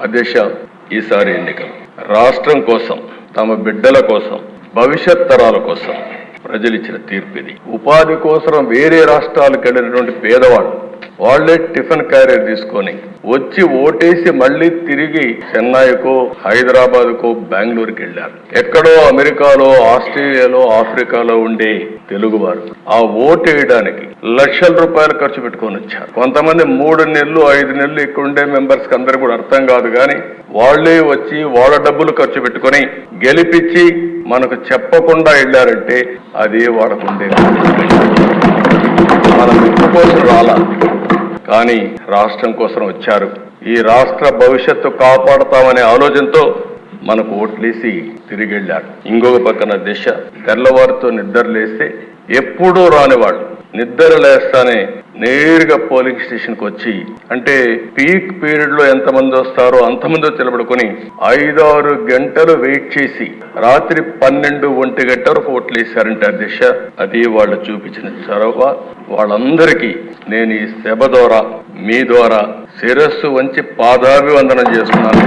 అధ్యక్ష, ఈసారి ఎన్నికలు రాష్ట్రం కోసం, తమ బిడ్డల కోసం, భవిష్యత్ తరాల కోసం ప్రజలు ఇచ్చిన తీర్పు ఇది. ఉపాధి కోసం వేరే రాష్ట్రాలకు వెళ్ళినటువంటి పేదవాళ్ళు వాళ్లే టిఫిన్ క్యారియర్ తీసుకొని వచ్చి ఓటేసి మళ్లీ తిరిగి చెన్నైకో, హైదరాబాద్కో, బెంగళూరుకి వెళ్ళారు. ఎక్కడో అమెరికాలో, ఆస్ట్రేలియాలో, ఆఫ్రికాలో ఉండే తెలుగువారు ఆ ఓటు వేయడానికి లక్షల రూపాయలు ఖర్చు పెట్టుకొని వచ్చారు. కొంతమంది 3 నెలలు 5 నెలలు ఇక్కడ ఉండే మెంబర్స్ కి అందరూ కూడా అర్థం కాదు, కానీ వాళ్లే వచ్చి వాళ్ళ డబ్బులు ఖర్చు పెట్టుకొని గెలిపించి మనకు చెప్పకుండా వెళ్ళారంటే అది వాళ్ళకుండే మన మెప్పు కోసం రాలా, కానీ రాష్ట్రం కోసం వచ్చారు. ఈ రాష్ట్ర భవిష్యత్తు కాపాడతామనే ఆలోచనతో మనకు ఓట్లేసి తిరిగి వెళ్ళారు. ఇంకొక పక్కన దిశ తెల్లవారితో నిద్ర లేస్తే ఎప్పుడూ రాని వాళ్ళు నిద్ర లేస్తానే నేరుగా పోలింగ్ స్టేషన్ కు వచ్చి, అంటే పీక్ పీరియడ్ లో ఎంతమంది వస్తారో అంతమంది నిలబడుకొని 5-6 గంటలు వెయిట్ చేసి రాత్రి 12-1 గంట వరకు ఓట్లు వేశారంటే అధ్యక్ష, అది వాళ్ళు చూపించిన చొరవ. వాళ్ళందరికీ నేను ఈ సభ ద్వారా, మీ ద్వారా శిరస్సు వంచి పాదాభివందనం చేస్తున్నాను.